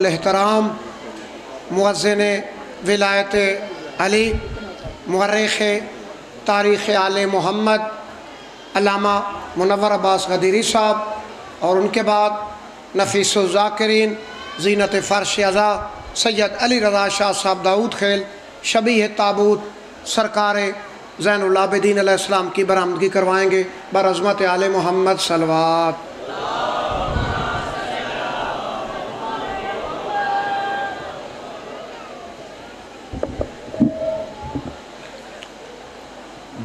الاحترام مؤذن ولایت علی مورخ تاریخ آل محمد علامہ منور عباس غدیری صاحب، اور ان کے بعد نفیس الذاکرین زینت فرش عزا سید علی رضا شاہ صاحب داؤد خیل شبیہ تابوت سرکار زین العابدین علیہ السلام کی برآمدگی کروائیں گے برعظمت آل محمد صلوات۔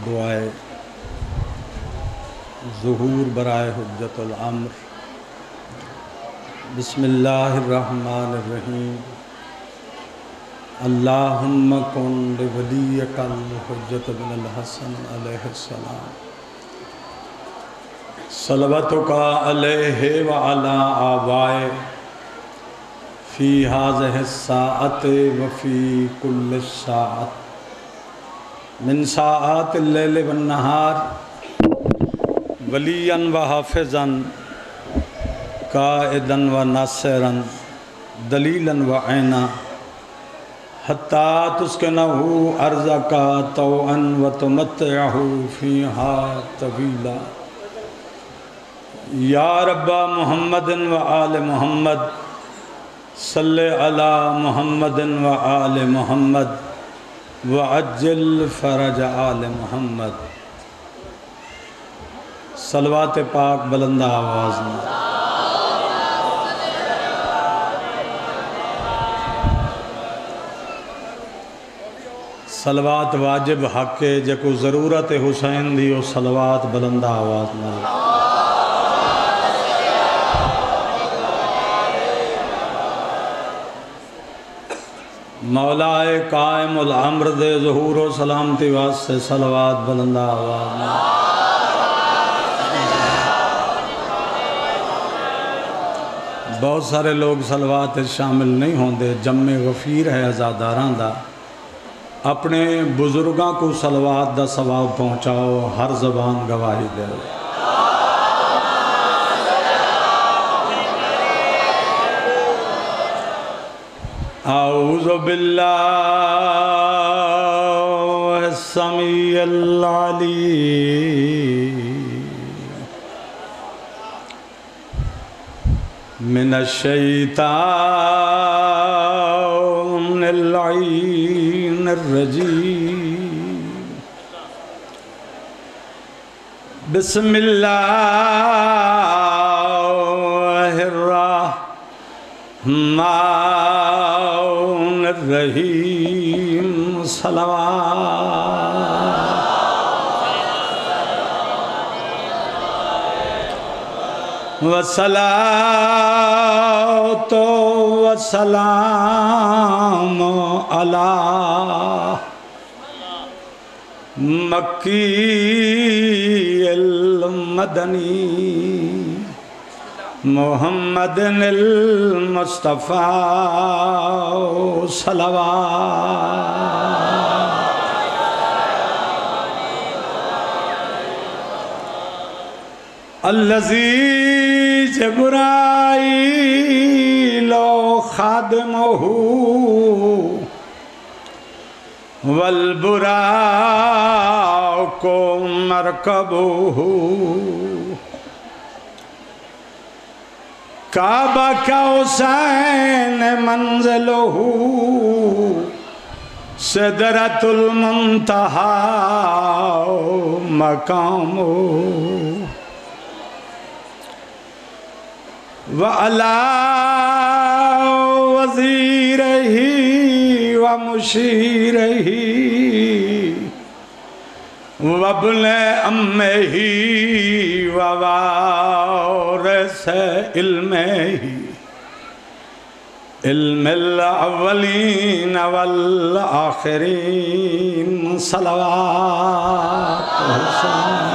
دعائے ظہور برائے حجت الامر۔ بسم اللہ الرحمن الرحیم۔ اللہم کن لولیک الحجت بن الحسن علیہ السلام صلواتک علیہ وعلی آبائے فی ہذہ الساعۃ وفی کل ساعۃ من ساعات اللیل والنہار ولیاً و حافظاً قائداً و ناصراً دلیلاً و عینا حتیٰ تسکنہ ارضک طوعاً و تمتعہ فیہا طویلا۔ یا رب محمد و آل محمد صلی علی محمد و آل محمد وعجل فرج آل محمد۔ صلوات پاک بلند آواز میں۔ صلوات واجب حق جکو ضرورت حسین دیو صلوات بلند آواز میں۔ مولا قائم الامر دے ظہور و سلامتی واسطے صلوات بلند آواز میں۔ بہت سارے لوگ صلوات شامل نہیں ہوندے، جمع غفیر ہے عزاداراں دا۔ اپنے بزرگاں کو صلوات دا ثواب پہنچاؤ، ہر زبان گواہی دے۔ اعوذ باللہ السمیع العلیم من الشیطان اللعین الرجیم۔ بسم اللہ الرحمن الرحیم۔ صلوات وصلاۃ وسلام علی مکی المدنی محمد المصطفیٰ صلوات۔ الذی جبرائیل خادمہ والبراق مرکبہ کعبہ قوسین منزلہ سدرۃ المنتہی مقامہ وعلی وزیرہ ومشیرہ وابن امہ ووارث علمہ علم الاولین والآخرین۔ صلوات حسین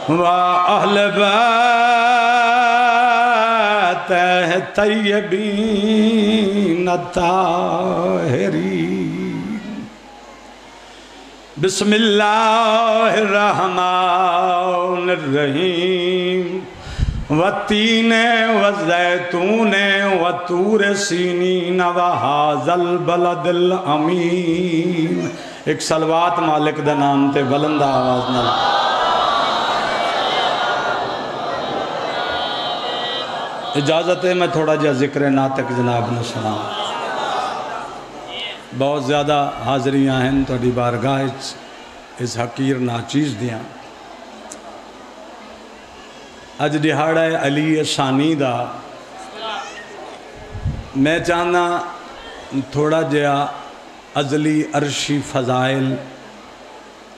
وأہل بیتہ طیبین الطاہرین۔ بسم اللہ الرحمن الرحیم۔ والتین والزیتون وطور سینین وہذا البلد الامین. ایک صلوات مالک دا نام تے بلند آواز نال. اجازت ہے میں تھوڑا جا ذکر ناطق جناب نے سنا. بہت زیادہ حاضریاں ہیں تھوڑی بارگاہ اس حقیر ناچیز دیاں. اج دہاڑا ہے علی ثانی دا. میں چاہنا تھوڑا جہا ازلی عرشی فضائل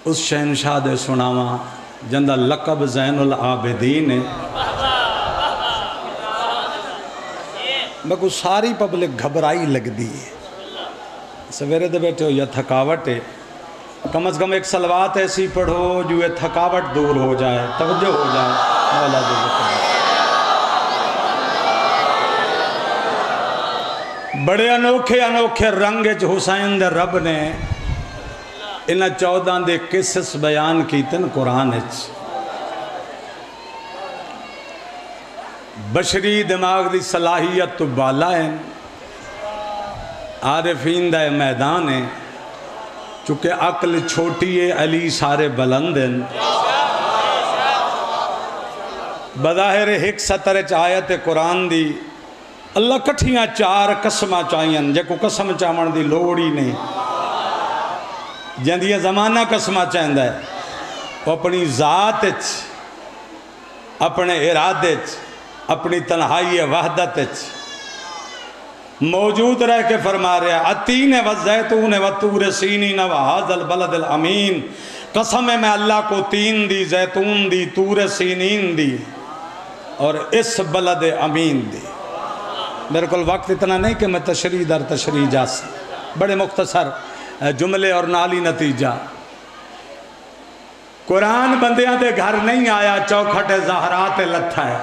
اس شہنشاہ دے سناواں جندہ لقب زین العابدین ہے. میں کو ساری پبلک گھبرائی لگ دی ہے. سویرے دے بیٹھے ہو یا تھکاوٹ ہے، کم از کم ایک صلوات ایسی پڑھو جو یہ تھکاوٹ دور ہو جائے، توجہ ہو جائے. مولا دے بڑے انوکھے انوکھے رنگ حسین دے رب نے انہا 14 دے قصص بیان کیتن قرآن اچ. بشری دماغ دی صلاحیت تو بالا ہے، عارفین دا میدان ہے. چونکہ عقل چھوٹی ہے علی سارے بلند ہیں. بظاہر ایک سطر آیت قرآن دی اللہ کٹھیاں 4 قسمہ چاہئیں جے کو قسم چاہمن دی لوڑی نہیں. جن یہ زمانہ قسمہ چاہندہ ہے وہ اپنی ذات اپنے ارادے اپنی تنہائی وحدت موجود رہ کے فرما رہے ہیں. التین والزیتون وطور سینین وہذا البلد الامین. قسم ہے میں اللہ کو تین دی، زیتون دی، طور سینین دی اور اس بلد امین دی. میرے کو وقت اتنا نہیں کہ میں تشریح در تشریح جا سا. بڑے مختصر جملے اور نالی نتیجہ. قرآن بندیاں دے گھر نہیں آیا چوکھٹ زہرات لتھا ہے.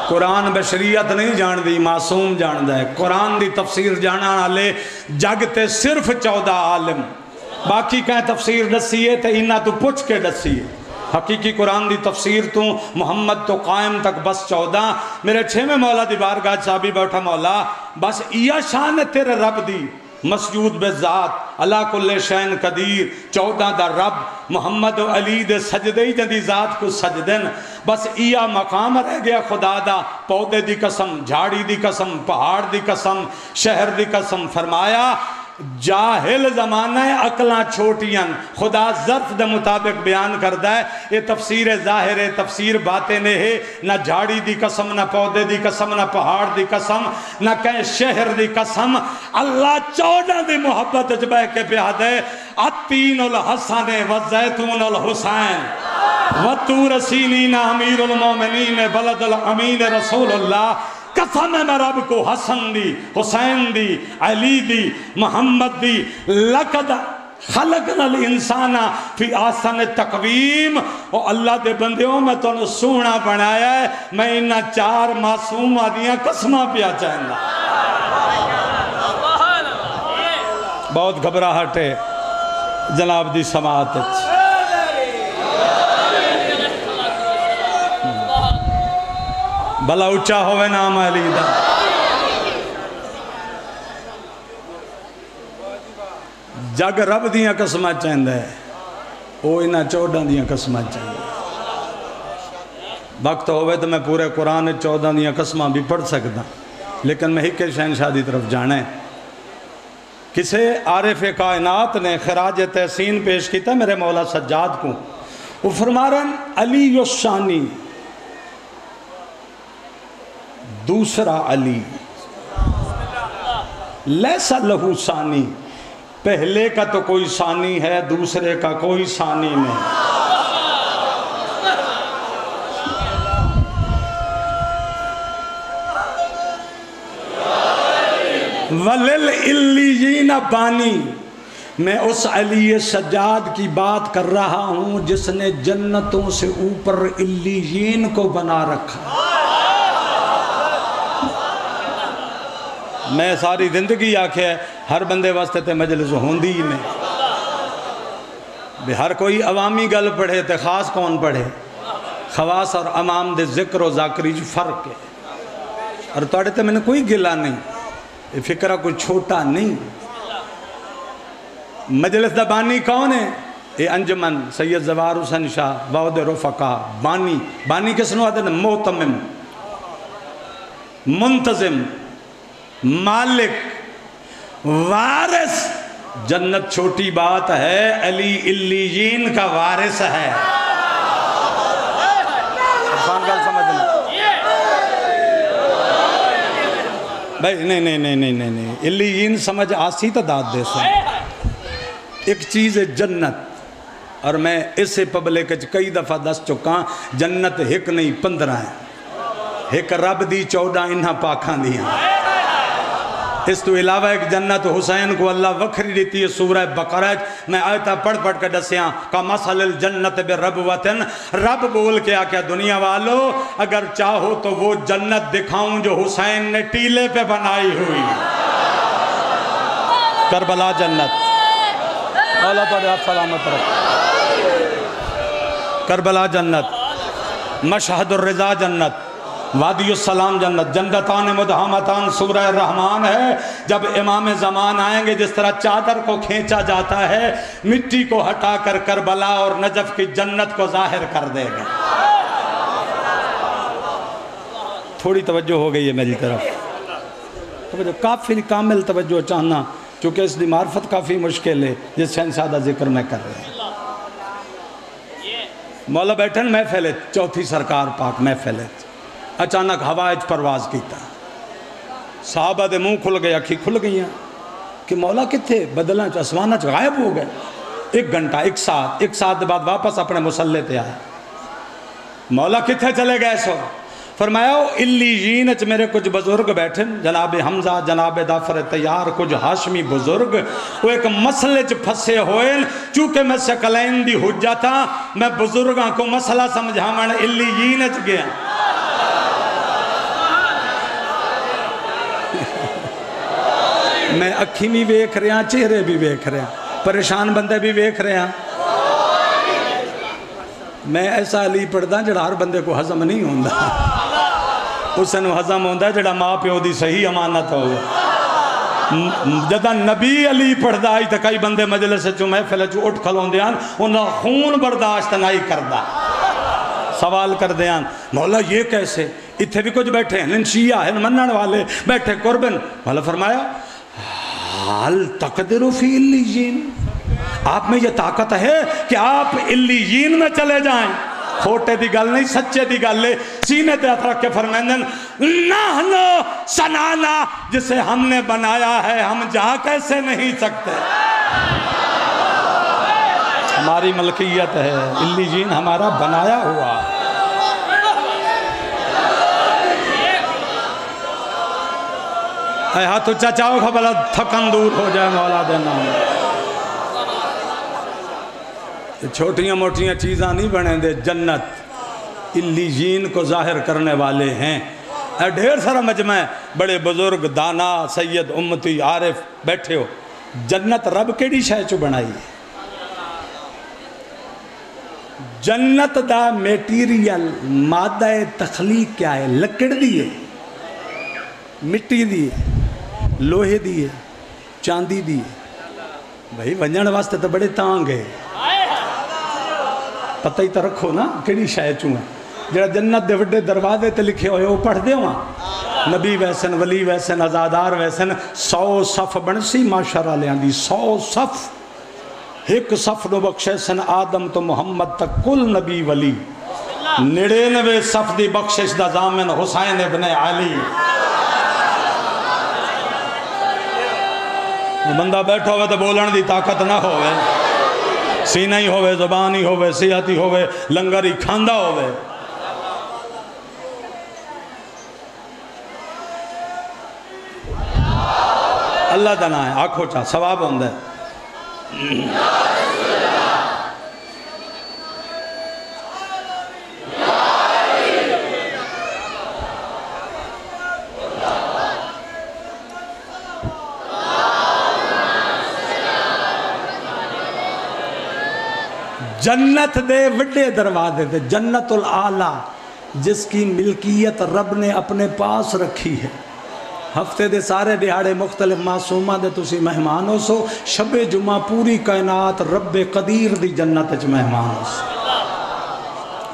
قرآن بشریت نہیں جان دی، معصوم جان دا ہے. قرآن دی تفسیر جانا والے جگ تے صرف 14 عالم، باقی کہیں تفسیر دسیے تے انہاں تو پوچھ کے دسیے. حقیقی قرآن دی تفسیر تو محمد تو قائم تک بس 14. میرے 6ویں مولا دی بارگاہ صاحبی بیٹھا مولا بس یہ شان ہے تیرے رب دی مسجود بے ذات اللہ کل شین قدیر. 14 دا رب محمد و علی دے سجدے ہی جندی ذات کو سجدن. بس یہ مقام رہ گیا خدا دا. پودے دی قسم، جھاڑی دی قسم، پہاڑ دی قسم، شہر دی قسم. فرمایا جاہل زمانہ ہے عقلاں چھوٹیاں خدا ظرف دے مطابق بیان کردہ ہے. یہ تفسیر ظاہر ہے، تفسیر باطن ہے. نہ جھاڑی دی قسم، نہ پودے دی قسم، نہ پہاڑ دی قسم، نہ کہیں شہر دی قسم. اللہ 14 دی محبت جبہ کے پیاد ہے. التین الحسن والزیتون الحسین وطور سینین امیر المومنین بلد الامین رسول اللہ. قسم ہے میں رب کو حسن دی، حسین دی، علی دی، محمد دی. لقد خلقنا الانسان فی احسن تقویم. اور اللہ دے بندیوں میں تو نے سونا بنایا ہے. میں انہاں 4 معصوم آدیاں قسمہ پیا چاہندہ. بہت گھبراہٹ ہے جناب دی سماعت. بلا اچھا ہوئے نام علی دا. جگ رب دیاں قسمہ چاہندہ ہے، وہ انہاں 14 دیاں قسمہ چاہندہ ہے. وقت ہوئے تو میں پورے قرآن 14 دیاں قسمہ بھی پڑھ سکتا، لیکن میں ہی کے شہنشاہ دی طرف جانا ہے. کسے عارف کائنات نے خراج تحسین پیش کیتا میرے مولا سجاد کو. وہ فرما رہے ہیں علی الثانی، دوسرا علی لیسا لہو ثانی. پہلے کا تو کوئی ثانی ہے، دوسرے کا کوئی ثانی نہیں. وَلِلْإِلِّيِّينَ بانی. میں اس علی سجاد کی بات کر رہا ہوں جس نے جنتوں سے اوپر علیین کو بنا رکھا. میں ساری زندگی آکھے ہر بندے واسطے تے مجلس ہوندی ہی نہیں. ہر کوئی عوامی گل پڑھے تے خاص کون پڑھے؟ خواص اور عوام دے ذکر و ذاکری جو فرق ہے اور توڑے تے میں نے کوئی گلا نہیں یہ فکرہ کوئی چھوٹا نہیں مجلس دا بانی کون ہے یہ انجمن سید زوار حسین شاہ بعد رفقا بانی کس نو آدھے محتمم منتظم مالک وارث جنت چھوٹی بات ہے علی علیین کا وارث ہے عرفان گل سمجھنا بھائی نہیں علیین سمجھ آسی تا داد دے سن ایک چیز ہے جنت اور میں اسے پبلک کئی دفعہ دس چکا جنت ایک نہیں 15 ہے ایک رب دی 14 انہا پاکھاں دیاں اس تو علاوہ ایک جنت حسین کو اللہ وکھری دیتی ہے سورہ بقرہ میں آیتہ پڑھ کے دسیاں کا مسل الجنت بربوتن رب بول کے آکیا دنیا والو اگر چاہو تو وہ جنت دکھاؤں جو حسین نے ٹیلے پہ بنائی ہوئی کربلا جنت اللہ تعالیٰ آپ سلامت رکھ کربلا جنت مشہد الرضا جنت وادی السلام جنت جنتان مدہامتان سورہ الرحمن ہے جب امام زمان آئیں گے جس طرح چادر کو کھینچا جاتا ہے مٹی کو ہٹا کر کربلا اور نجف کی جنت کو ظاہر کر دے گا تھوڑی توجہ ہو گئی ہے میری طرف توجہ کافی کامل توجہ چاہنا چونکہ اس دی معرفت کافی مشکل ہے جس شہنشادہ ذکر میں کر رہے ہیں مولا بیٹھن محفل ہے چوتھی سرکار پاک محفل ہے اچانک ہوائج پرواز کیتا صحابہ دے منہ کھل گئے اکھی کھل گئیاں کہ مولا کتھے بدلاں چو اسمانہ چو غائب ہو گئے 1 گھنٹہ 1 ساتھ دے بعد واپس اپنے مسلح تے آئے مولا کتھے چلے گئے سو فرمایا علیین اچ میرے کچھ بزرگ بیٹھن جناب حمزہ جناب دافر تیار کچھ ہاشمی بزرگ وہ ایک مسئلے چ پھسے ہوئے چونکہ میں سکلین دی حجہ تھا میں بزرگاں کو مسئلہ سمجھا میں علیین اچ گیا میں اکھی بھی ویکھ رہے ہیں چہرے بھی ویکھ رہے ہیں پریشان بندے بھی ویکھ رہے ہیں میں ایسا علی پڑھدا جڑا ہر بندے کو ہضم نہیں ہوندا اسے نو ہضم ہوندا جڑا ماں پیو دی صحیح امانت ہو جدا نبی علی پڑھدا آئی تا کئی بندے مجلس چو محفل چو اٹھ کھلون دیان انہاں خون برداشت نہیں کردا سوال کر دیان مولا یہ کیسے اتھے بھی کچھ بیٹھے ہیں شیعہ ہیں منن والے بیٹھے قربن مولا فرمایا حال تقدر فی علیین آپ میں یہ طاقت ہے کہ آپ علیین میں چلے جائیں کھوٹے دی گل نہیں سچے دی گل لے سینے تے ہاتھ رکھ کے فرمائندن نحنو سنانا جسے ہم نے بنایا ہے ہم جا کیسے نہیں سکتے ہماری ملکیت ہے علیین ہمارا بنایا ہوا اے ہاتھ اچھا چاہو کھا بلا تھکن دور ہو جائے مولا دینا چھوٹیاں موٹیاں چیزاں نہیں بنے دے جنت علیین کو ظاہر کرنے والے ہیں ڈھیر سارا مجمع ہے بڑے بزرگ دانا سید امتی عارف بیٹھے ہو جنت رب کیڑی شے چو بنائی ہے جنت دا میٹیریل مادہ تخلیق کیا ہے لکڑ دیئے مٹی دیئے لوہے دیئے چاندی دیئے بھئی ونجن واسطے تو بڑے تانگ ہے پتہ ہی تو رکھو نا کیڑی شاید چوں ہے جڑا جنت دے وڈے دروازے تے لکھے ہوئے وہ پڑھ دے وہاں نبی ویسن ولی ویسن ازادار ویسن 100 صف بنسی معاشرہ لے آن دی 100 صف ایک صف نو بخشے سن آدم تو محمد تک کل نبی ولی 99 صف دی بخشش دا زامن حسین ابن علی بندہ بیٹھا ہوئے تو بولن دی طاقت نہ ہوئے سینہ ہی ہوئے زبان ہی ہوئے صحت ہی ہوئے لنگر ہی کھاندہ ہوئے اللہ دنا ہے آنکھو چاہ ثواب ہوندہ ہے جنت دے وڈے دروازے تھے، جنت العالی، جس کی ملکیت رب نے اپنے پاس رکھی ہے۔ ہفتے دے سارے دیہاڑے مختلف معصومہ دے تسی مہمان ہو سو، شب جمعہ پوری کائنات رب قدیر دی جنت وچ مہمان ہو سو۔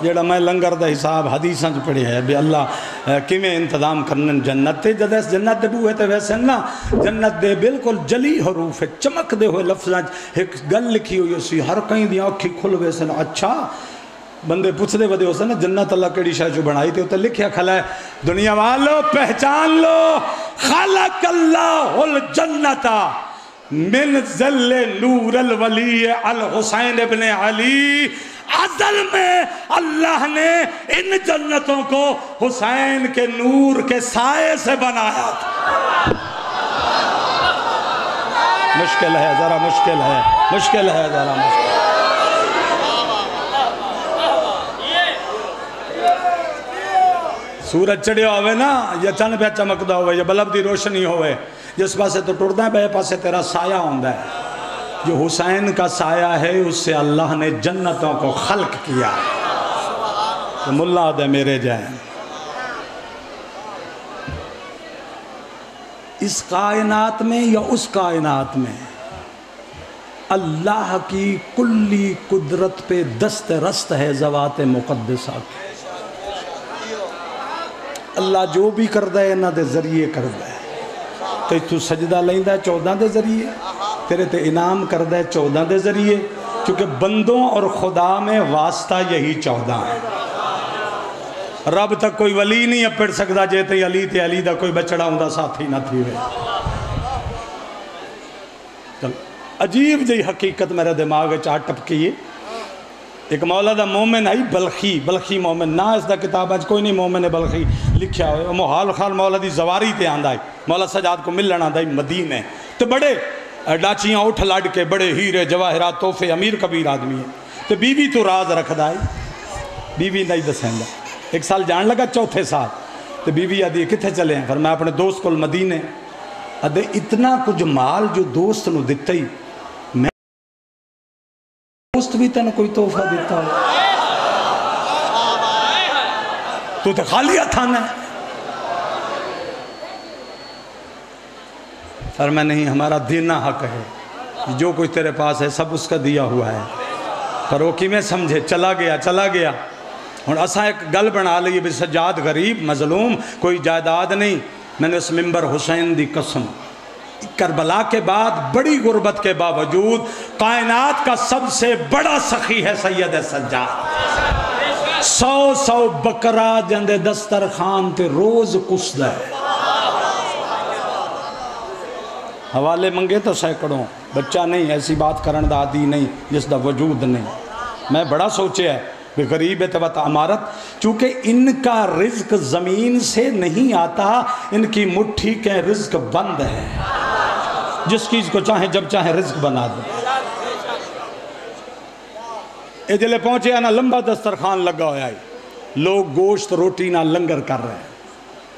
جیڑا میں لنگر دا حساب حدیثاں چ پڑھیا ہے بھی اللہ کیویں انتظام کرن جنت تے، جد اس جنت دے بوئے تے ویسے نا جنت دے بالکل جلی حروف چمک دے ہوئے لفظاں ایک گل لکھی ہوئی سی، ہر کہیں دی آنکھی کھل ویسے نا۔ اچھا بندے پوچھ دے ودے ہو سے نا جنت اللہ کیڑی شے جو بنائی تے لکھیا کھلا ہے دنیا والو پہچان لو، خلق اللہ الجنت من ظل نور الولی الحسین ابن علی۔ ازل میں اللہ نے ان جنتوں کو حسین کے نور کے سائے سے بنایا تھا۔ مشکل ہے ذرا، مشکل ہے، مشکل ہے ذرا، مشکل۔ سورج چڑھیا ہوئے نا یا چند پہ چمکدا ہوئے یا بلب دی روشنی ہوئے، جس پاسے تو ٹردا ہے بے پاسے تیرا سایہ ہوندا ہے۔ جو حسین کا سایہ ہے اس سے اللہ نے جنتوں کو خلق کیا ہے۔ تو ملا دے میرے جائیں، اس کائنات میں یا اس کائنات میں اللہ کی کلی قدرت پہ دست رست ہے ذوات مقدسہ کی۔ اللہ جو بھی کردہ ہے انہاں دے ذریعے کردہ ہے۔ تے تو سجدہ لیندہ ہے 14 دے ذریعے، تیرے تے انعام کردہ ہے 14 دے ذریعے، کیونکہ بندوں اور خدا میں واسطہ یہی 14 ہے۔ رب تک کوئی ولی نہیں اپڑ سکتا جے تے علی تے علی دا کوئی بچڑا ہوں دا ساتھی نہ تھی ہوئے۔ عجیب جی حقیقت میرے دماغ چاہ ٹپکی ہے۔ ایک مولا دا مومن ہے بلخی مومن، نہ اس دا کتاب آج کوئی نہیں مومن بلخی لکھیا ہوئے۔ محال خان مولا دی زواری تے آندہ ہے، مولا سجاد کو ملنا آندہ ہے مدینے، تو بڑے ڈاچیاں اٹھ لڑ کے بڑے ہیرے جواہرات تحفے امیر کبیر آدمی ہے۔ تو بیوی تو راز رکھدا ہے، بیوی نہیں دسیں گا۔ ایک سال جان لگا چوتھے سال، تو بیوی آدھی کتھے چلے ہیں؟ فرمایا اپنے دوست کو مدینے۔ ادھے اتنا کچھ مال جو دوست نو دیتا ہی، میں دوست بھی تنہیں کوئی تحفہ دیتا ہو، تو تے خالی ہتھانا ہے۔ فرمایا نہیں، ہمارا دینا حق ہے، جو کچھ تیرے پاس ہے سب اس کا دیا ہوا ہے۔ پر وہ کی میں سمجھے چلا گیا۔ اور اساں ایک گل بنا لئیے بھی سجاد غریب مظلوم، کوئی جائیداد نہیں۔ میں نے اس منبر حسین دی قسم، کربلا کے بعد بڑی غربت کے باوجود کائنات کا سب سے بڑا سخی ہے سید سجاد۔ 100 بکرا جندے دسترخوان تے روز کسدا ہے۔ حوالے منگے تو سینکڑوں، بچہ نہیں ایسی بات کرن دا عادی نہیں جس دا وجود نہیں۔ میں بڑا سوچے ہے کہ غریب اتبت عمارت، چونکہ ان کا رزق زمین سے نہیں آتا، ان کی مٹھی کے رزق بند ہے، جس چیز کو چاہیں جب چاہیں رزق بنا دیں۔ اے جلے پہنچے آنا لمبا دسترخوان لگا ہویا ہے، لوگ گوشت روٹی نہ لنگر کر رہے ہیں۔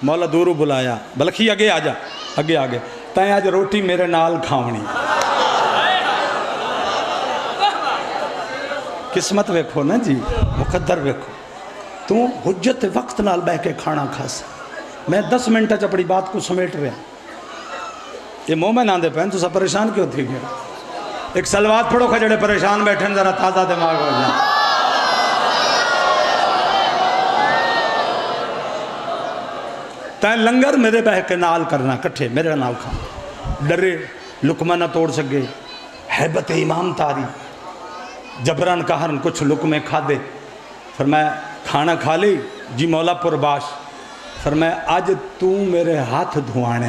مولا دورو بلایا، بلکہ آگے آجا، آگے تائیں آج روٹی میرے نال کھاونی۔ قسمت ویکھو نا جی، مقدر ویکھو، تو حجت وقت نال بہ کے کھانا کھاسا۔ میں 10 منٹ اپنی بات کو سمیٹ رہا، یہ مومن آندے پہن تو سب پریشان کیوں تھی گیا؟ ایک سلوات پڑھو کھا جڑے پریشان بیٹھیں ذرا تازہ دماغ ہو جائیں۔ تائیں لنگر میرے بہ کے نال کرنا، کٹھے میرے نال کھانا، ڈرے لقمہ نہ توڑ سکے، حیبت امام تاری، جبران کہرن کچھ لقمے کھا دے۔ فرمایا کھانا کھا لی؟ جی مولا پرباش۔ فرمایا آج تو میرے ہاتھ دھوانے،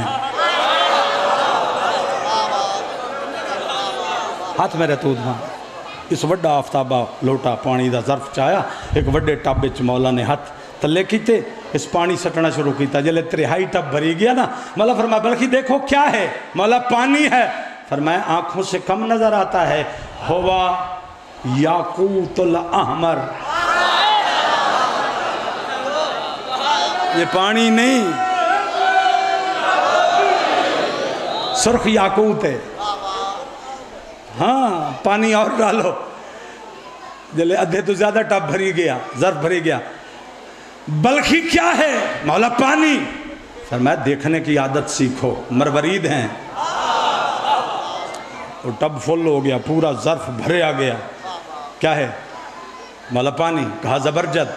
ہاتھ میرے تو دھوانے۔ اس وڈا آفتابہ لوٹا پانی دا ظرف چایا، ایک وڈے ٹب وچ مولا نے ہاتھ تلے کیتے، اس پانی سٹنا شروع کیتا۔ جلے 3.5 ٹب بھری گیا نا، مولا فرمایا بلکہ دیکھو کیا ہے؟ مولا پانی ہے۔ فرمایا آنکھوں سے کم نظر آتا ہے، ہوا یاقوت الاحمر، یہ پانی نہیں، سرخ یاقوت ہے۔ ہاں پانی اور ڈالو، جلے ادھے تو زیادہ ٹب بھری گیا، ظرف بھری گیا، بلخی کیا ہے؟ مولا پانی۔ فرمایا دیکھنے کی عادت سیکھو، مروارید ہیں۔ وہ ٹب فل ہو گیا، پورا ظرف بھرے آ گیا، کیا ہے؟ مولا پانی۔ کہا زبرجد۔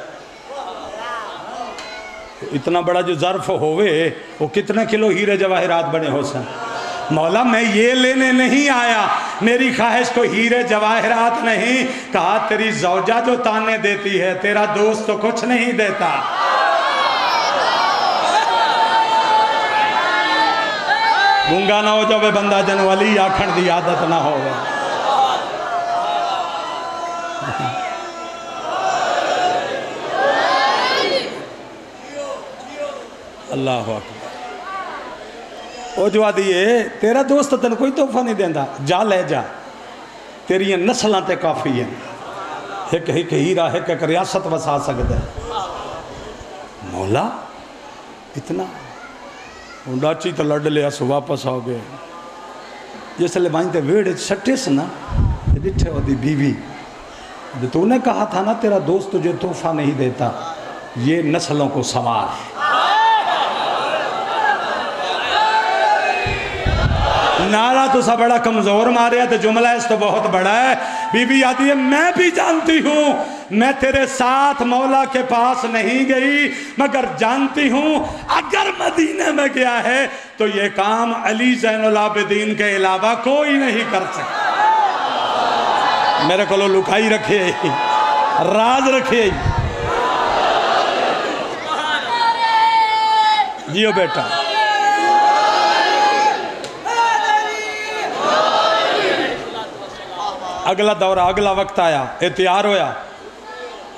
اتنا بڑا جو ظرف ہوئے وہ کتنے کلو ہیرے جواہرات بنے ہو سن؟ مولا میں یہ لینے نہیں آیا، میری خواہش کو ہیرے جواہرات نہیں۔ کہا تیری زوجہ جو تانے دیتی ہے، تیرا دوست تو کچھ نہیں دیتا۔ گونگا نہ ہو جاوے بندہ جن ولی آکھن دی عادت نہ ہوئے۔ اللہ اکبر۔ او جو آدھیے تیرا دوست تن کوئی تحفہ نہیں دیندہ، جا لے جا، تیری یہ نسلیں تے کافی ہیں، ایک ہیرا ایک ریاست وسا سکتا ہے۔ مولا اتنا ڈاچی تو لڑ لیا سو واپس آ گئے۔ جس لئے بائیں تے ویڑ سٹیس نا ڈٹھے ہو دی بیوی، تو نے کہا تھا نا تیرا دوست تجھے تحفہ نہیں دیتا، یہ نسلوں کو سوار۔ نعرہ تو سا بڑا کمزور مارے ہے، تو جملہ اس تو بہت بڑا ہے۔ بی بی آتی ہے میں بھی جانتی ہوں، میں تیرے ساتھ مولا کے پاس نہیں گئی، مگر جانتی ہوں اگر مدینہ میں گیا ہے تو یہ کام علی زین العابدین کے علاوہ کوئی نہیں کر سکتا۔ میرے کو لکھائی رکھے، راز رکھے۔ جیو بیٹا۔ اگلا دورہ، اگلا وقت آیا، تیار ہویا،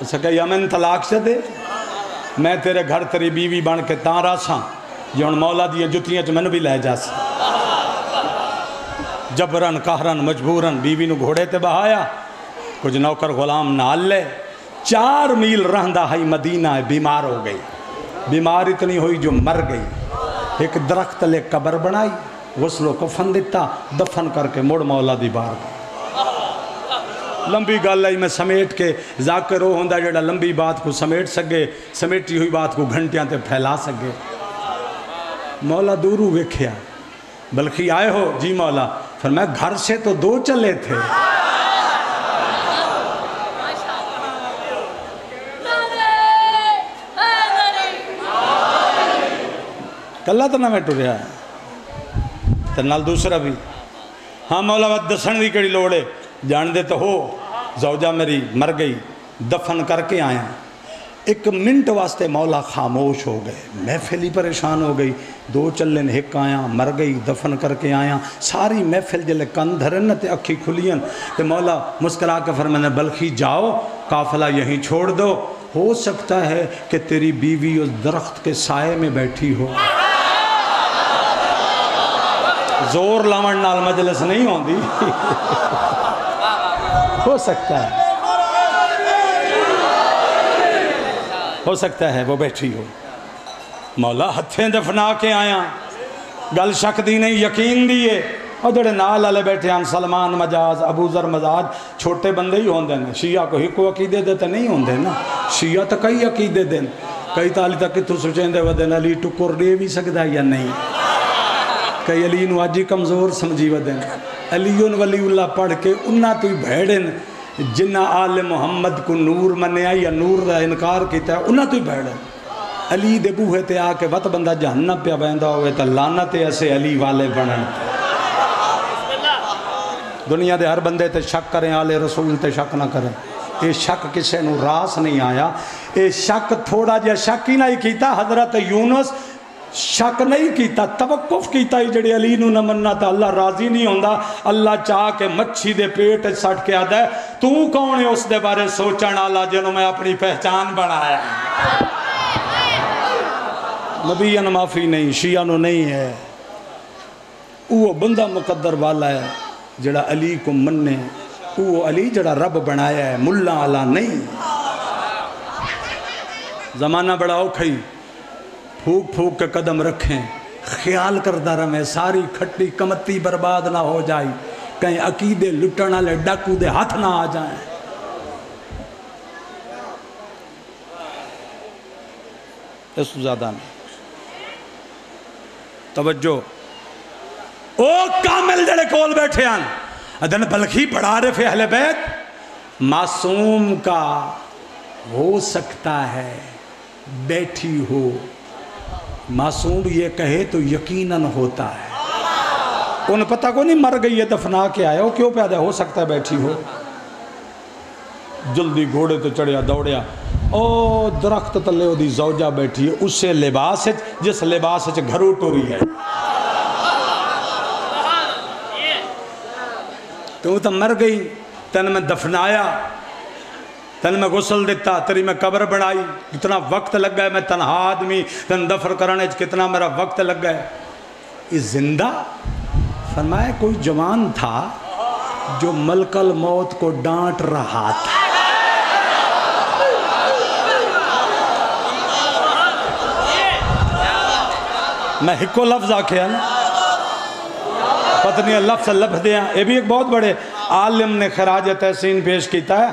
اسے کہا یمن طلاق سے دے، میں تیرے گھر تیری بیوی بن کے تاں راساں، جون مولا دیئے جتیاں چ میں بھی لے جا سا۔ جبرن قہرن مجبورن بیوی نو گھوڑے تے بہایا، کچھ نوکر غلام نال لے، 4 میل رہندہ ہائی مدینہ ہے، بیمار ہو گئی، بیمار اتنی ہوئی جو مر گئی۔ ایک درخت لے قبر بنائی، غسل و کفن دیتا، دفن کر کے مڑ مولا دی بار گئی۔ لمبی گل ہے میں سمیٹ کے ذاکر ہو ہوندہ جڑا لمبی بات کو سمیٹ سکے، سمیٹی ہوئی بات کو گھنٹیاں تے پھیلا سکے۔ مولا دورو ویکھیا، بلکہ آئے ہو؟ جی مولا۔ فرمایا گھر سے تو 2 چلے تھے۔ کلہ تو نہ میں ٹوریا ہے تو نال دوسرا بھی۔ ہاں مولا وقت دسن دی کڑی لوڑے، جان دے تو ہو زوجہ میری مر گئی، دفن کر کے آیا۔ 1 منٹ واسطے مولا خاموش ہو گئے، محفل ہی پریشان ہو گئی۔ 2 چلن ایک آیا، مر گئی، دفن کر کے آیا۔ ساری محفل جلے کن دھرن تے اکھی کھلین تے مولا مسکرا کے فرمایا بلخی جاؤ، قافلہ یہیں چھوڑ دو، ہو سکتا ہے کہ تیری بیوی اس درخت کے سائے میں بیٹھی ہو۔ زور لاون نال مجلس نہیں ہوندی، ہو سکتا ہے، ہو سکتا ہے وہ بیٹھی ہو۔ مولا ہتھیں دفنا کے آیا، گل شک دی نہیں یقین دیئے۔ اور جڑے نال والے بیٹھے ہیں سلمان مجاز، ابو ذر مجاز، چھوٹے بندے ہی ہوندے ہیں۔ شیعہ کو ہی کو عقیدے دیتے نہیں ہوندے نا، شیعہ تو کئی عقیدے دیں، کئی تالی تک کتھو سوچیں دے ودن علی ٹکر دے بھی سکتا ہے یا نہیں، کئی علی نو آجی کمزور سمجھی ودن۔ علیون ولی اللہ پڑھ کے انہاں تو ہی بھیڑن جنہ آل محمد کو نور منیا یا نور دا انکار کیتا ہے، انہاں تو ہی بھیڑن۔ علی دے بوہے تے آ کے وط بندہ جہنم پہ بیندہ ہوئے تا لعنت ایسے علی والے بنن۔ دنیا دے ہر بندے تے شک کریں، آل رسول تے شک نہ کریں۔ یہ شک کسے نو راس نہیں آیا، یہ شک تھوڑا جا شک ہی نہیں کیتا۔ حضرت یونس شک نہیں کیتا، توقف کیتا ہی جڑے علی نو نہ مننا تا اللہ راضی نہیں ہوندا۔ اللہ چاہ کے مچھی دے پیٹ سٹ کے آدھا ہے تو کون ہے اس دے بارے سوچن والا جنہوں میں اپنی پہچان بنایا۔ نبی ان معافی نہیں، شیعہ نو نہیں ہے، وہ بندہ مقدر والا ہے جڑا علی کو مننے، وہ علی جڑا رب بنایا ہے، ملا علا نہیں۔ زمانہ بڑا اوکھئی، پھوک پھوک کے قدم رکھیں، خیال کردہ رہے ساری کھٹی کمتی برباد نہ ہو جائے، کہیں عقیدے لٹن والے ڈاکو دے ہاتھ نہ آ جائیں۔ اس سے زیادہ نہیں. توجہ او کامل جڑے کول بیٹھے ہیں ادن بلخی بڑھا رہے فی اہل بیت. معصوم کا ہو سکتا ہے بیٹھی ہو، معصوم یہ کہے تو یقیناً ہوتا ہے. انہیں پتہ کو نہیں مر گئی ہے دفنا کے آیا ہو کیوں پیدا ہو سکتا ہے بیٹھی ہو. جلدی گھوڑے تو چڑھیا دوڑیا او درخت تلے دی زوجہ بیٹھی ہے اس سے لباس ہے جس لباس ہے گھروں ٹوری ہے. تو مر گئی تن میں دفنایا تن میں غسل دیتا تری میں قبر بنائی کتنا وقت لگ گیا میں تنہا آدمی تن دفن کرنے کتنا میرا وقت لگ گیا. یہ زندہ فرمایا کوئی جوان تھا جو ملک الموت کو ڈانٹ رہا تھا. میں ہکو لفظ آکھے ہیں پتنی لفظ لفظ دیا. یہ بھی ایک بہت بڑے عالم نے خراج تحسین پیش کیتا ہے.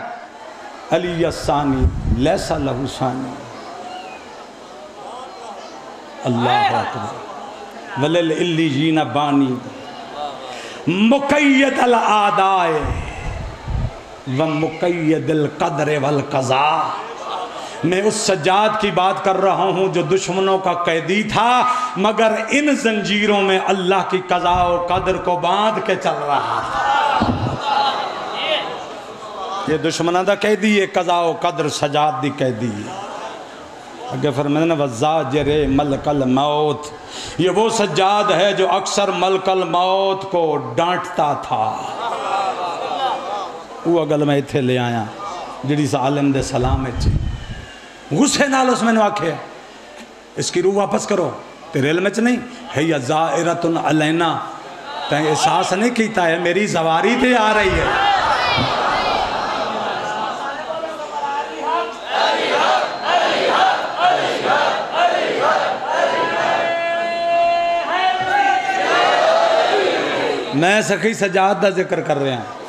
علی الثانی لیسا لہو ثانی اللہ اکبر وللعلیین بانی مقید العادائے ومقید القدر والقضاء. میں اس سجاد کی بات کر رہا ہوں جو دشمنوں کا قیدی تھا مگر ان زنجیروں میں اللہ کی قضاء و قدر کو باندھ کے چل رہا تھا. یہ دشمنہ دا قیدی ہے قضاء و قدر سجاد دی قیدی ہے. اگر فرمانے وَزَاجِرِ مَلْكَ الْمَوْتِ یہ وہ سجاد ہے جو اکثر ملک الموت کو ڈانٹتا تھا. وہ اگل میں اتھے لے آیا جڑی سا عالم دے سلام ہے غصے نال اس میں نواکھے اس کی روح واپس کرو تیرے علم میں نہیں ہے یا زائرتن علینا تین احساس نہیں کیتا ہے میری زواری تے آ رہی ہے. میں سخی سجاد دا ذکر کر رہے ہیں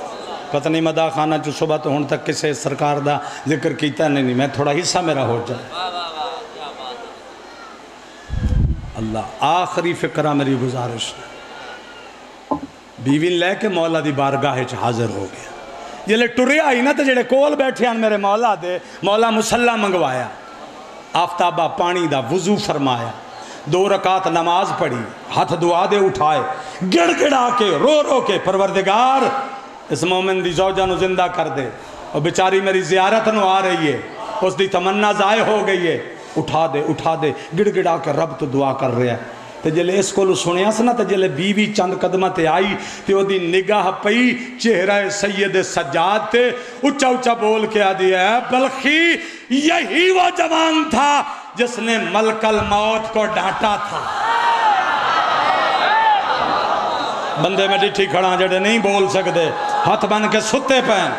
پتہ نہیں مدہ خانہ جو صبح تو ہون تک کسے سرکار دا ذکر کیتا نہیں میں تھوڑا حصہ میرا ہو جائے. اللہ آخری فکرہ میری گزارش بیوی لے کے مولا دی بارگاہ حاضر ہو گیا. یہ لے ٹرے آئی نا تو جڑے کول بیٹھے ہیں میرے مولا دے مولا مسلح منگوایا آفتابہ پانی دا وضو فرمایا 2 رکعت نماز پڑھی ہاتھ دعا دے اٹھائے گڑ گڑا کے رو رو کے پروردگار اس مومن دی زوجہ نو زندہ کر دے اور بیچاری میری زیارت نو آ رہی ہے اس دی تمنا ضائع ہو گئی ہے اٹھا دے گڑ گڑا کے رب تو دعا کر رہے ہیں. تو جلے اس کو سنیا سنا تو جلے بیوی چند قدمہ تے آئی تو وہ دی نگاہ پئی چہرہ سید سجاد تے اچھا اچھا بول کے آدھی ہے بلخی یہی وہ جوان تھا جس نے ملک الموت کو ڈانٹا تھا. بندے میں ڈٹھی کھڑا جڑے نہیں بول سکتے ہاتھ بن کے ستے پہن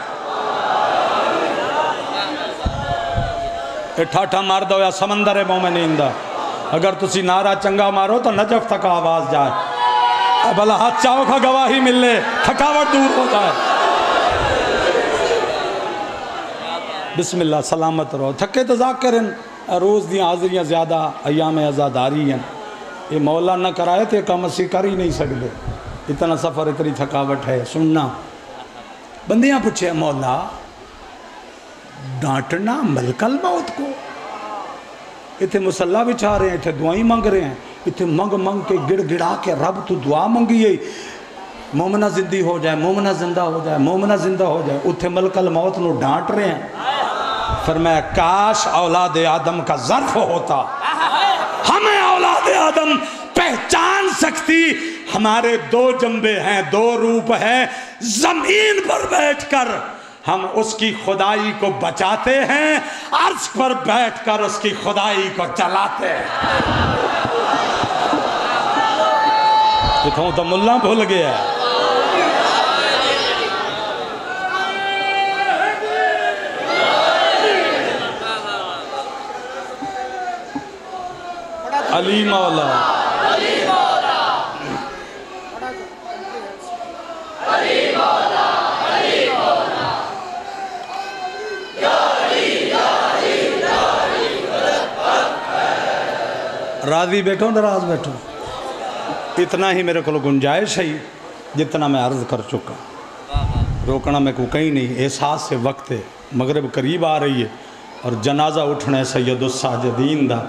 ٹھاٹھا مار دو یا سمندر مومنین دا اگر تسی نعرہ چنگا مارو تو نجف تک آواز جائے بھلا ہاتھ چاہو کا گواہی مل لے تھکاوٹ دور ہو جائے. بسم اللہ سلامت رہو تھکے تو ذاکرن روز دیاں حاضریاں زیادہ ایام عزاداری ہیں یہ مولا نہ کرائے تھے کم اسی کر ہی نہیں سکتے اتنا سفر اتنی تھکاوٹ ہے. سننا بندیاں پوچھے مولا ڈانٹنا ملک الموت کو اتنے مسلح بچھا رہے ہیں اتنے دعائیں مانگ رہے ہیں اتنے منگ کے گڑ گڑا کے رب تو دعا مانگی ہے مومنہ زندی ہو جائے مومنہ زندہ ہو جائے مومنہ زندہ ہو جائے اتنے ملک الموت نو ڈانٹ رہے ہیں. فرمایا کاش اولاد آدم کا ظرف ہوتا ہمیں اولاد آدم پہچان سکتی ہمارے 2 جنبے ہیں 2 روپ ہیں زمین پر بیٹھ کر ہم اس کی خدائی کو بچاتے ہیں عرش پر بیٹھ کر اس کی خدائی کو چلاتے ہیں. اتھوں تو ملہ بھول گیا علی مولا راضی بیٹھو ناراض بیٹھو؟ اتنا ہی میرے کو گنجائش ہے جتنا میں عرض کر چکا، روکنا میں کو کہیں نہیں۔ احساس سے وقت ہے، مغرب قریب آ رہی ہے اور جنازہ اٹھنے سید الساجدین دا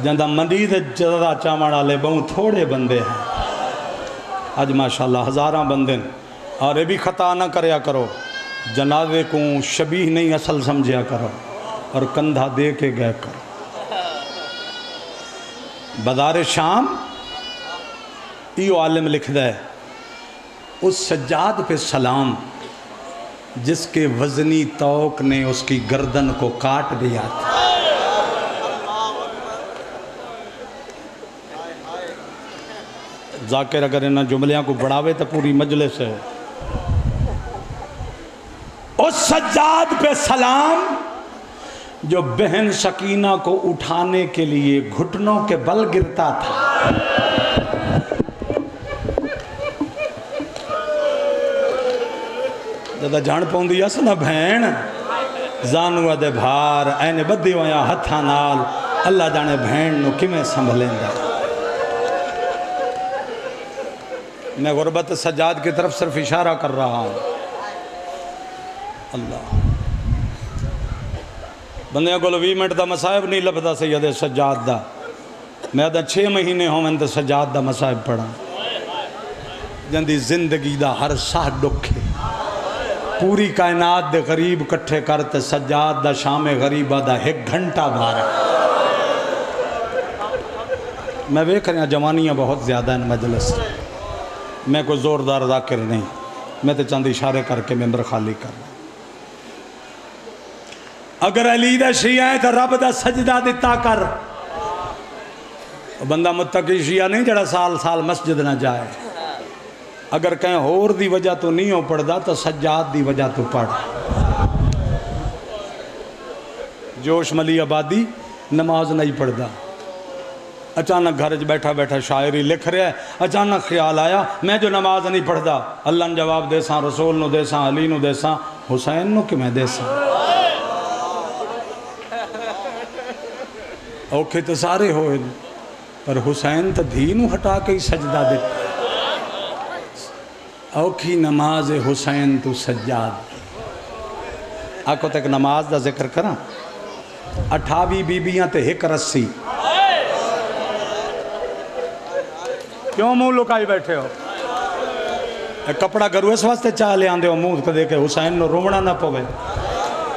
جندہ مندید جزا چامڑا لے بہوں تھوڑے بندے ہیں، آج ماشاءاللہ ہزاراں بندے ہیں۔ اور یہ بھی خطا نہ کریا کرو، جنازے کو شبیہ نہیں اصل سمجھیا کرو اور کندھا دے کے گئے کرو۔ بازار شام ایو عالم لکھ دے اس سجاد پہ سلام جس کے وزنی توق نے اس کی گردن کو کاٹ دیا تھا۔ ذاکر اگر انہاں جملیاں کو بڑھاوے تو پوری مجلس ہے۔ اس سجاد پہ سلام جو بہن سکینہ کو اٹھانے کے لیے گھٹنوں کے بل گرتا تھا۔ جدہ جان پوندی اس نہ بہن زانو دے بھار اینے بدی ویاں ہتھاں نال اللہ جانے بہن نو کمیں سنبھلیں دا۔ میں غربت سجاد کی طرف صرف اشارہ کر رہا ہوں۔ اللہ بندیاں کو 20 منٹ دا مصائب نہیں لبدا سید سجاد دا، میں دا 6 مہینے ہوں میں دا سجاد دا مصائب پڑھا، جندی زندگی دا ہر ساہ ڈکھے پوری کائنات دے غریب کٹھے کرتے سجاد دا شام غریبہ دا 1 گھنٹہ بھارا۔ میں ویکھ رہا جوانیاں بہت زیادہ ہیں مجلس، میں کوئی زوردار ذاکر نہیں، میں تے چند اشارے کر کے ممبر خالی کر رہا۔ اگر علی دا شیعہ ہے تو رب دا سجدہ دیتا کر۔ بندہ متقی شیعہ نہیں جڑا سال سال مسجد نہ جائے، اگر کہیں ہور دی وجہ تو نہیں ہو پڑھدا تو سجاد دی وجہ تو پڑھ۔ جوش ملی آبادی نماز نہیں پڑھدا، اچانک گھر بیٹھا بیٹھا شاعری لکھ رہا ہے، اچانک خیال آیا میں جو نماز نہیں پڑھدا اللہ نے جواب دے ساں، رسول نو دے ساں، علی نو دے ساں، حسین نو کہ میں دے ساں۔ اوکھے تو سارے ہوئے پر حسین تو دھینو ہٹا کے ہی سجدہ دیتا۔ اوکھی نماز حسین تو سجاد۔ آکو تک نماز دا ذکر کرا 28 بیبیاں تے 1 رسی۔ کیوں منہ لکائی بیٹھے ہو؟ ایک کپڑا گرو اس واسطے چاہ لے آندے ہو منہ کو دے کے حسین نو رومنا نہ پوے۔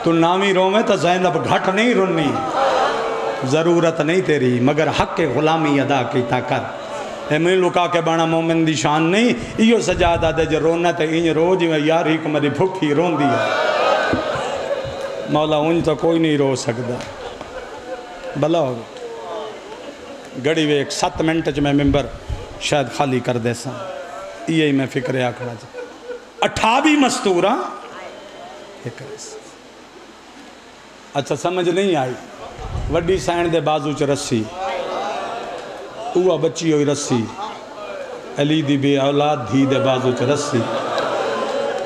تو نامی رومے تو زینب گھٹ نہیں رونی، ضرورت نہیں تیری مگر حق غلامی ادا کیتا کر۔ اے میں لکا کے بانا مومن دی شان نہیں، ایو سجادہ دے جو رونا تے انج رو جی میں یاری کو میری بھوکی رون دیا۔ مولا انج تو کوئی نہیں رو سکتا۔ بلا ہو گڑی وے 7 منٹ جو میں ممبر شاید خالی کر دے سا، یہی میں فکر آکھنا جا 28 مستورہ 1 رسی۔ اچھا سمجھ نہیں آئی؟ وڈی سائن دے بازو چ رسی، اوہ بچی ہوئی رسی، علی دی بے اولاد دھی دے بازو چ رسی،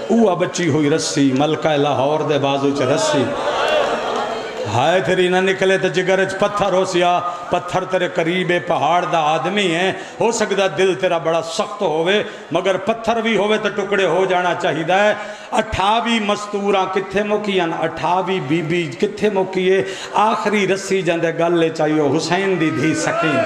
اوہ بچی ہوئی رسی، ملکہ لاہور دے بازو چ رسی۔ ہائے تیری نہ نکلے تو جگرچ پتھر ہو سیا، پتھر تیرے قریب پہاڑ دا آدمی ہے، ہو سکتا دل تیرا بڑا سخت ہوئے مگر پتھر بھی ہوئے تو ٹکڑے ہو جانا چاہیے ہے۔ 28 مستوراں کتھے موکیاں، 28 بی بی کتھے موکیے، آخری رسی جاندے گل لے چاہیے حسین دی دھی سکین۔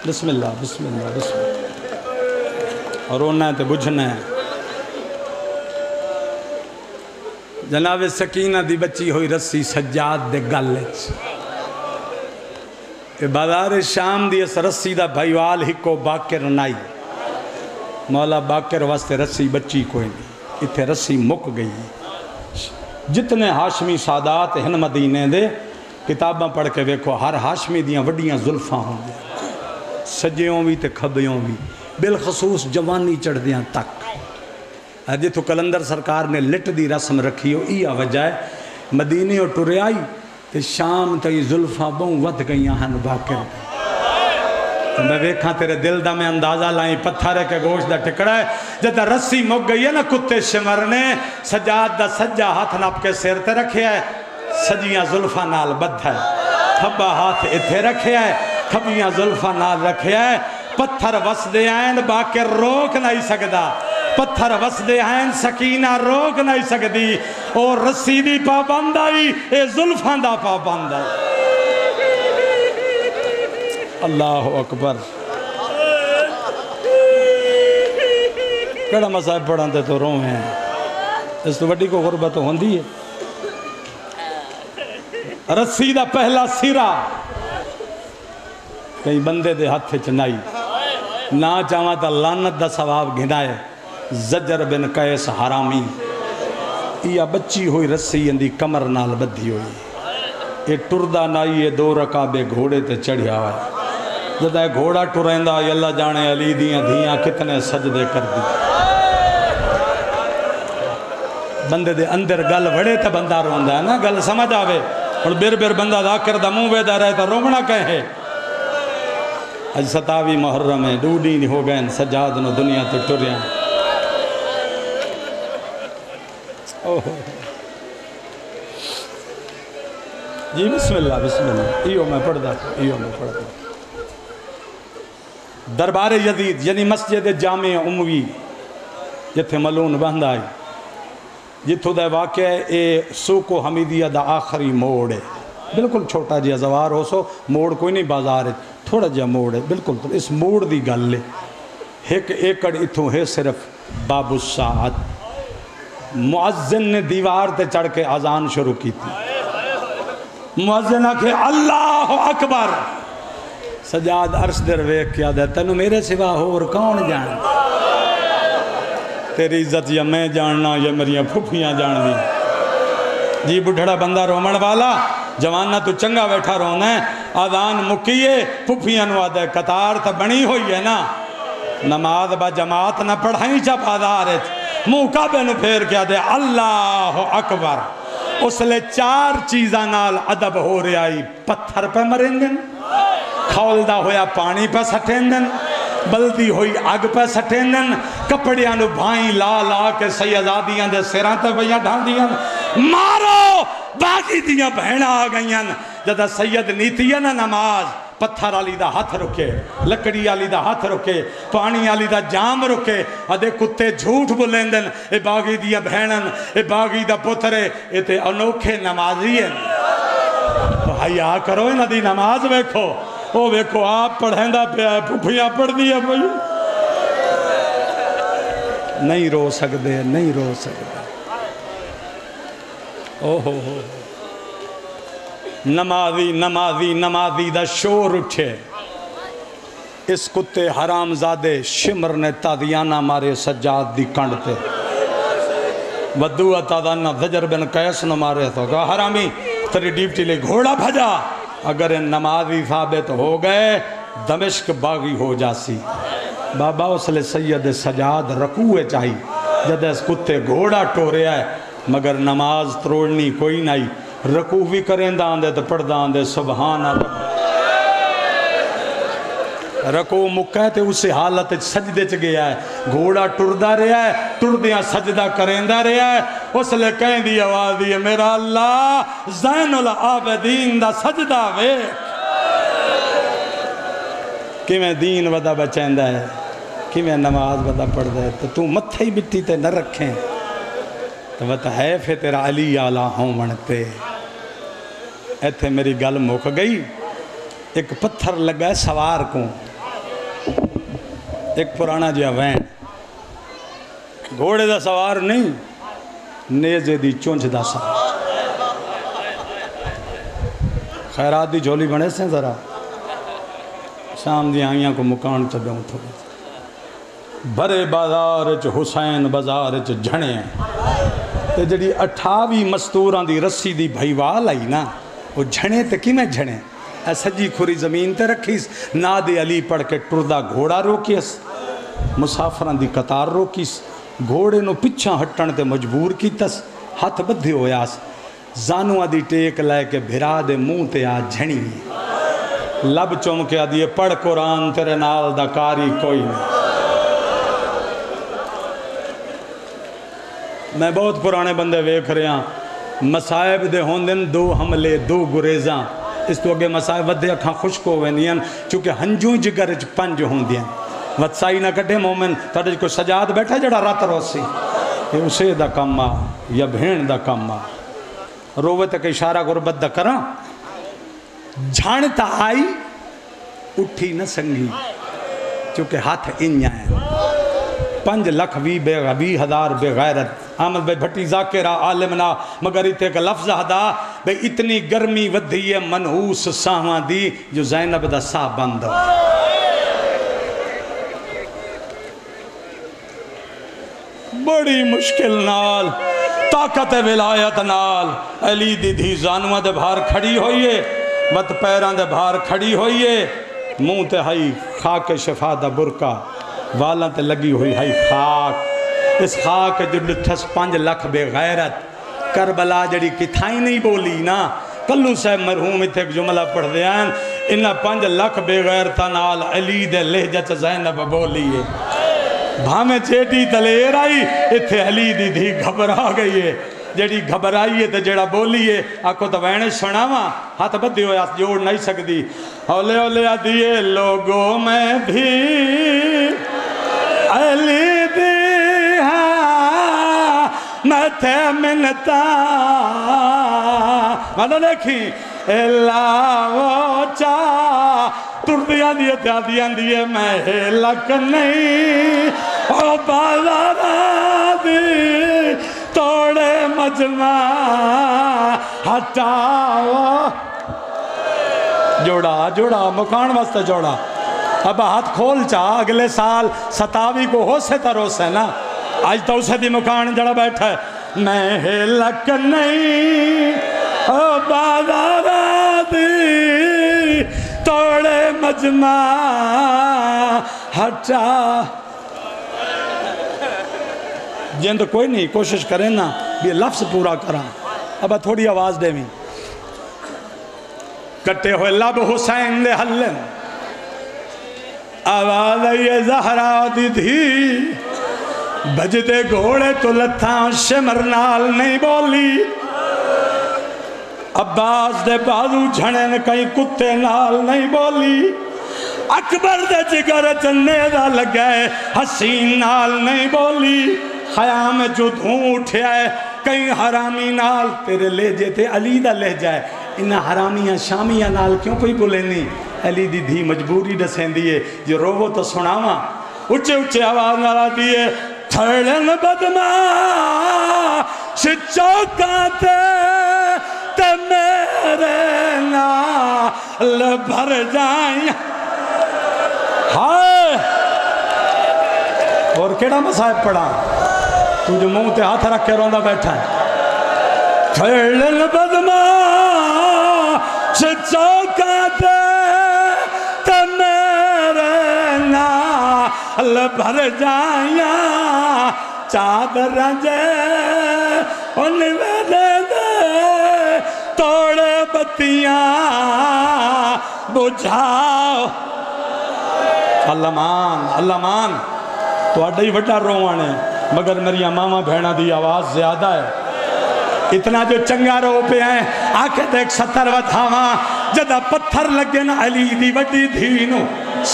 بسم اللہ بسم اللہ بسم اللہ، اور رونا ہے تو بجھنا ہے۔ جناب سکینہ دی بچی ہوئی رسی سجاد دے گلچ، بازار شام دی اس رسی دا بھائیوال ہی کو باکر نائی، مولا باکر واسطے رسی بچی کوئی نہیں، اتھے رسی مک گئی۔ جتنے ہاشمی سادات ہن مدینے دے کتاباں پڑھ کے ویکھو، ہر ہاشمی دیاں وڈیاں زلفاں ہوں گے، سجیوں بھی تے کھبیوں بھی، بالخصوص جوانی چڑھ دیاں تک۔ جتو کلندر سرکار نے لٹ دی رسم رکھی ہو، یہ وجہ ہے مدینے اور ٹرے آئی تے شام تے زلفاں بہوں ود گئیاں ہن باکر۔ تو میں ویکھاں تیرے دل دا میں اندازہ لائیں پتھر ہے کہ گوشت دا ٹکڑا ہے، جتا رسی مک گئی ہے نا کتے شمر نے سجاد دا سجا ہاتھ نپ کے سیر تے رکھے ہے، سجیاں زلفاں نال بدھ ہے۔ کھبا ہاتھ اتھے رکھے ہے کھبیاں زلفہ نال رکھے ہے پتھر وس دے آئین باقر روک نہیں سکدا پتھر وس دے آئین سکینہ روک نہیں سکدی اور رسی دی پابند آئی اے زلفہ دا پابند آئی اللہ اکبر کڑا مصائب پڑھاندے تو روح ہیں اس تو وڈی کو غربت ہوندی ہے رسی دا پہلا سیرا کئی بندے دے ہاتھ چنائی نہ چاہاں تا لعنت دا ثواب گھنائے زجر بن قیس حرامی یہ بچی ہوئی رسی اندی کمر نال بدھی ہوئی یہ ٹردہ نائی یہ 2 رکابے گھوڑے تے چڑھیا ہوئے جدہ گھوڑا ٹرائندہ اللہ جانے علی دیاں دھیاں کتنے سجدے کر دی بندے دے اندر گل وڑے تا بندہ روندہ ہے نا گل سمجھ آوے اور بیر بندہ ذاکر دا منہ بیدہ رہے تا رومنا کہے اج 27 محرم ہے 2 دن ہو گئے سجاد نو دنیا تو ٹریاں جی بسم اللہ ایو میں پڑھ دا دربار یزید یعنی مسجد جامع اموی جتھے ملون بند آئی جتھو دے واقع اے سوق و حمیدیہ دا آخری موڑ ہے بالکل چھوٹا جی ازوار ہو سو موڑ کوئی نہیں بازار ہے تھوڑا جا موڑ ہے بالکل تو اس موڑ دی گل لے ایک ایکڑ اتھو ہے صرف باب الساعت معزن نے دیوار تے چڑھ کے اذان شروع کی تھی معزن آکھے اللہ اکبر سجاد عرش در ویک کیا دے تنو میرے سوا ہو اور کون جان تیری عزت یا میں جاننا یا میری پھوپیاں جان دی جی بڑھڑا بندہ رومن والا جوانہ تو چنگا بیٹھا رونا ہے آدھان مکیے پھوپیاں نو آدھے قطار تا بنی ہوئی ہے نا نماز با جماعت نہ پڑھائیں چپ آدھارت موقعبے نو پھیر کیا دے اللہ اکبر اس لئے 4 چیزاں نال عدب ہو رہی آئی پتھر پہ مرندن کھولدہ ہویا پانی پہ سٹھندن بلدی ہوئی آگ پہ سٹھندن کپڑیاں نو بھائیں لا لا کے سیدادیاں دے سیران تے بھائیاں ڈھان دیاں مارو باقی دیاں بہنہ آ گئیاں جدہ سید نیتی ہے نا نماز پتھر آلی دا ہاتھ رکے لکڑی آلی دا ہاتھ رکے پانی آلی دا جام رکے ادھے کتے جھوٹ بلندن اے باغی دیا بہنن اے باغی دا پترے اے تے انوکھے نمازی ہیں تو حیاء کرو انہ دی نماز بیکھو او بیکھو آپ پڑھیں دا پہ آئے پھوپیاں پڑھ دیا بھائی نہیں رو سکتے نہیں رو سکتے اوہو نمازی نمازی نمازی دا شور اٹھے اس کتے حرام زادے شمر نے تادیانہ مارے سجاد دی کنڈتے ودو تادانہ زجر بن قیس نہ مارے تو کہا حرامی تری ڈیوٹی لے گھوڑا بھجا اگر نمازی ثابت ہو گئے دمشق باغی ہو جاسی بابا اس لئے سید سجاد رکوع چاہی جد اس کتے گھوڑا ٹورے آئے مگر نماز تروڑنی کوئی نہیں رکوع بھی کریں داندے تو پڑھ داندے سبحان رب رکوع مکہ تے اسی حالت سجدے چ گیا ہے گھوڑا ٹردہ رہا ہے ٹردیاں سجدہ کریں دا رہا ہے اس لئے کہیں دی آواز دی میرا اللہ زین العابدین دا سجدہ ویک کہ میں دین ودا بچین دا ہے کہ میں نماز ودا پڑھ دا ہے تو متھائی بٹی تے نہ رکھیں تو وہ تحیف ہے تیرا علی آلہ ہوں منتے ایتھے میری گل موک گئی ایک پتھر لگا ہے سوار کو ایک پرانا جا وین گھوڑے دا سوار نہیں نیزے دی چونچ دا سوار خیرات دی جھولی بنے سے ذرا شام دی آئیاں کو مکان چبے ہوں تھوڑے بھرے بازار چ حسین بازار چ جھنے تے جڑی 28 مستوراں دی رسی دی بھائیوال آئی نا وہ جھنے تے کی میں جھنے سجی کھوری زمین تے رکھیس ناد علی پڑھ کے ٹردہ گھوڑا روکیس مسافران دی قطار روکیس گھوڑے نو پچھا ہٹن تے مجبور کیتس ہاتھ بدھے ہویاس زانو آدھی ٹیک لائے کے بھرا دے منہ تے آ جھنی لب چومکے آدھی پڑھ قرآن تیرے نال دا کاری کوئی نہیں میں بہت پرانے بندے ویکھ رہے ہیں مسائب دے ہوندن 2 حملے 2 گریزاں اس تو اگے مسائل ودے اکھاں خشک ہو وینیاں چونکہ ہنجوں جگر وچ پنج ہوندیاں وتسائی نہ کٹے مومن تھوڑے کو سجاد بیٹھا جڑا رات روسی یہ اسے دا کم آ یا بھین دا کم آ روے تک اشارہ غربت دا کراں جھانتا آئی اٹھی نہ سنگی چونکہ ہاتھ انجا ہیں 5 لکھ 20 ہزار بے غیرت احمد بھائی بھٹی ذاکرہ عالمنا مگر ایتے کا لفظ ہدا بھئی اتنی گرمی ودھی ہے منحوس ساہوان دی جو زینب دا ساہ بند ہو بڑی مشکل نال طاقت ولایت نال علی دی دھی زانوہ دے بھار کھڑی ہوئیے وط پیران دے بھار کھڑی ہوئیے منہ تے ہائی خاک شفا دا برکا والاں تے لگی ہوئی ہائی خاک اس خاک جو ڈٹھس 5 لکھ بے غیرت کربلا جڑی کتھائی نہیں بولی نا کلوں سے مرحوم اتھے ایک جملہ پڑھ دیاں انہا 5 لکھ بے غیرتا نال علی دے لہجہ چا زینب بولیے بھامے چیٹی تلیر آئی اتھے علی دی دھی گھبرا گئی ہے جڑی گھبرائیے تے جڑا بولیے آکو تو وینے سناواں ہاتھ بدھی ہویا جوڑ نہیں سکتی اولے اولے آدھیے لوگوں میں بھی علی دی ہاں میں تھے منتا مانا دیکھیں اللہ وہ چاہ تردیاں دیئے تیادیاں دیئے میں لک نہیں او بازارہ دی توڑے مجمع ہٹاو جوڑا مکان واسطہ جوڑا اب ہاتھ کھول چاہ اگلے سال 27 کو ہو سے تر ہو سے نا آج تو اسے دی مکان جڑا بیٹھا ہے میں لک نہیں او بازارہ دی توڑے مجمع ہٹا جن تو کوئی نہیں کوشش کریں نا یہ لفظ پورا کرا اب تھوڑی آواز دے میں کٹے ہوئے لب حسین دے حلن آواز یہ زہرا دی تھی بجتے گھوڑے تو لتھاں شمر نال نہیں بولی عباس دے بازو جھڑن کہیں کتے نال نہیں بولی اکبر دے جگر چنے دا لگائے حسین نال نہیں بولی خیام جو دھوں اٹھے آئے کہیں حرامی نال تیرے لے جیتے علی دا لے جائے انہا حرامیاں شامیاں نال کیوں کوئی بولے نہیں علی دی دھی مجبوری ڈسیں دیئے جو روو تو سناواں اچھے اچھے آواز نالا دیئے تھڑن بدما شچوکاتے تے میرے نال بھر جائیں ہائے اور کیڑا مصائب پڑا تو جو منہ تے ہاتھ رکھ کے روندہ بیٹھا ہے تھڑن بدما شچوکاتے تے میرے نال بھر جائیں چادر رنجے ان ویلے دے توڑے بتیاں بجھاؤ اللہ مان تو اڈا ہی وڈا روانے مگر میری ماما بھینا دی آواز زیادہ ہے اتنا جو چنگا رو پہ ہیں آکے دیکھ 70 ودھاواں جدہ پتھر لگے نا علی دی وڈی دھینو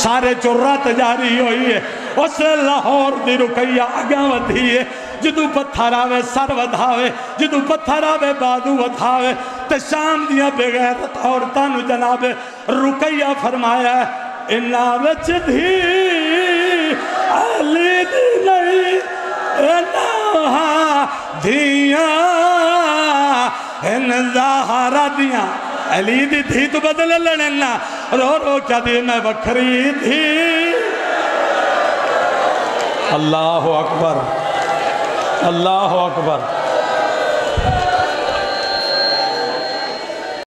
سارے چرات جاری ہوئی ہے اس لاہور دی رکیہ آگاں ودھی ہے جدو پتھر آوے سر ودھاوے جدو پتھر آوے بادو ودھاوے تے شام دیا بغیرت عورتانو جناب رکیہ فرمایا ہے انہا وچ دھی علی دی نہیں انہا دھیاں ان ظاہرہ دیاں علی دی دھی تو بدل لڑنا رو رو کیا دی میں بکری دھی اللہ اکبر اللہ اکبر